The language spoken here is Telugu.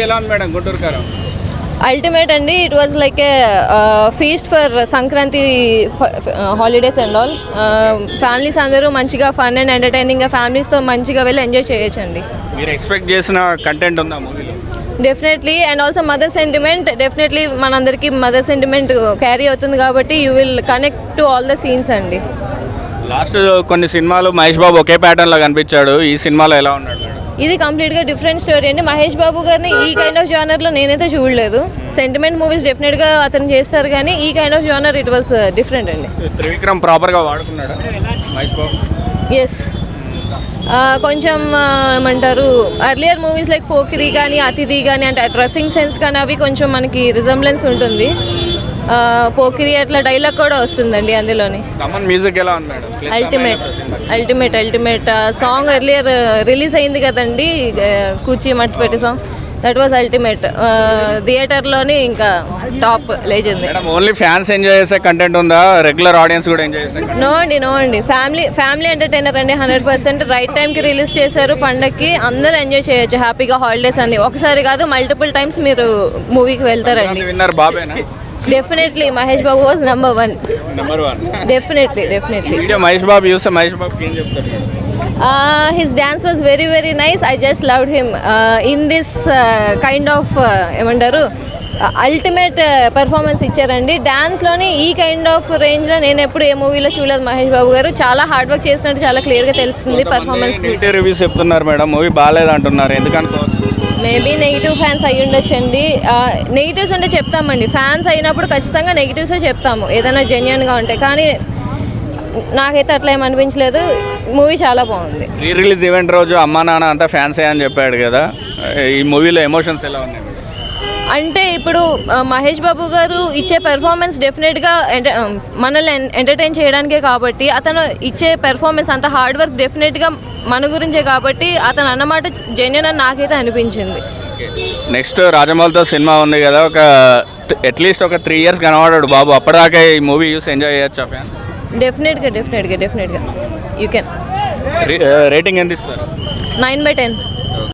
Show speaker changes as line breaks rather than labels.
ఎలా ఉంది మేడం గుంటూరు కారం?
అల్టిమేట్ అండి. It was like A feast for Sankranti holidays and all. Families అందరూ మంచిగా ఫన్ అండ్ ఎంటర్టైనింగ్గా ఫ్యామిలీస్తో మంచిగా వెళ్ళి ఎంజాయ్ చేయొచ్చు అండి.
మీరు ఎక్స్పెక్ట్ చేసిన కంటెంట్ ఉందా మూవీలో?
Definitely. And also mother sentiment, definitely మనందరికీ మదర్ సెంటిమెంట్ క్యారీ అవుతుంది కాబట్టి you will connect to all the scenes అండి.
లాస్ట్ కొన్ని సినిమాలు మహేష్ బాబు ఒకే ప్యాటర్న్లో కనిపించాడు, ఈ సినిమాలో ఎలా ఉన్నాడు మేడం?
ఇది కంప్లీట్గా డిఫరెంట్ స్టోరీ అండి. మహేష్ బాబు గారిని ఈ కైండ్ ఆఫ్ జానర్లో నేనైతే చూడలేదు. సెంటిమెంట్ మూవీస్ డెఫినెట్గా అతను చేస్తారు కానీ ఈ kind of genre it was different అండి.
త్రివిక్రమ్ ప్రాపర్గా వాడుకున్నాడా మహేష్ బాబు?
ఎస్. కొంచెం ఏమంటారు, అర్లియర్ మూవీస్ లైక్ పోకిరి కానీ అతిథి కానీ అంటే డ్రెస్సింగ్ సెన్స్ కానీ అవి కొంచెం మనకి రిజంబ్లెన్స్ ఉంటుంది. పోకిరి అట్లా డైలాగ్ కూడా వస్తుందండి అందులోని.
మ్యూజిక్ ఎలా ఉంది madam?
Ultimate ultimate ultimate. Song earlier release అయింది కదండి, కూచి మట్టి పెట్టి సాంగ్, దట్ వాజ్ అల్టిమేట్. థియేటర్లోని ఇంకా టాప్ లేచింది.
ఓన్లీ ఫ్యాన్స్ ఎంజాయ్ చేసే కంటెంట్ ఉందా, రెగ్యులర్ ఆడియన్స్ కూడా ఎంజాయ్ చేసే?
నో అండి. ఫ్యామిలీ ఎంటర్టైనర్ అండి. 100% రైట్ టైంకి రిలీజ్ చేశారు. పండగకి అందరూ ఎంజాయ్ చేయొచ్చు హ్యాపీగా. హాలిడేస్ అని ఒకసారి కాదు మల్టిపుల్ టైమ్స్ మీరు మూవీకి వెళ్తారండి.
విన్నర్ బాబేనా?
Definitely Mahesh Babu was number one. Definitely.
Video Mahesh Babu చూస్తే మహేష్ బాబుకి ఏం చెప్తారు?
His dance was very very nice. I just loved him in this kind of ఏమంటారు అల్టిమేట్ పెర్ఫార్మెన్స్ ఇచ్చారండి. డ్యాన్స్లోని ఈ కైండ్ ఆఫ్ రేంజ్లో నేను ఎప్పుడు ఏ మూవీలో చూడలేదు. మహేష్ బాబు గారు చాలా హార్డ్ వర్క్ చేసినట్టు చాలా క్లియర్గా తెలుస్తుంది పర్ఫార్మెన్స్.
రివ్యూస్ చెప్తున్నారు మేడం, మూవీ బాగాలేదు అంటున్నారు, ఎందుకనుకోవచ్చు?
మేబీ నెగిటివ్ ఫ్యాన్స్ అయ్యి ఉండొచ్చండి. నెగిటివ్స్ ఉంటే చెప్తామండి. ఫ్యాన్స్ అయినప్పుడు ఖచ్చితంగా నెగిటివ్సే చెప్తాము ఏదైనా జెన్యున్గా ఉంటాయి. కానీ నాకైతే అట్లా ఏమనిపించలేదు. మూవీ చాలా బాగుంది.
రీ రిలీజ్ ఈవెంట్ రోజు అమ్మా నాన్న అంతా ఫ్యాన్సే అని చెప్పాడు కదా, ఈ మూవీలో ఎమోషన్స్ ఎలా ఉన్నాయి?
అంటే ఇప్పుడు మహేష్ బాబు గారు ఇచ్చే పెర్ఫార్మెన్స్ డెఫినెట్గా మనల్ని ఎంటర్టైన్ చేయడానికే కాబట్టి అతను ఇచ్చే పెర్ఫార్మెన్స్ అంత హార్డ్ వర్క్ డెఫినెట్గా మన గురించే కాబట్టి అతను అన్నమాట జెన్యున్ అని నాకైతే అనిపించింది.
నెక్స్ట్ రాజమౌళితో సినిమా ఉంది కదా, ఒక అట్లీస్ట్ ఒక 3 years కనబడాడు బాబు, అప్పటిదాకా ఈ మూవీ చూసి ఎంజాయ్ చేయొచ్చా ఫ్యాన్స్?
డెఫినెట్గా యూ కెన్.
రేటింగ్ ఎంత ఇస్తారు?
9/10.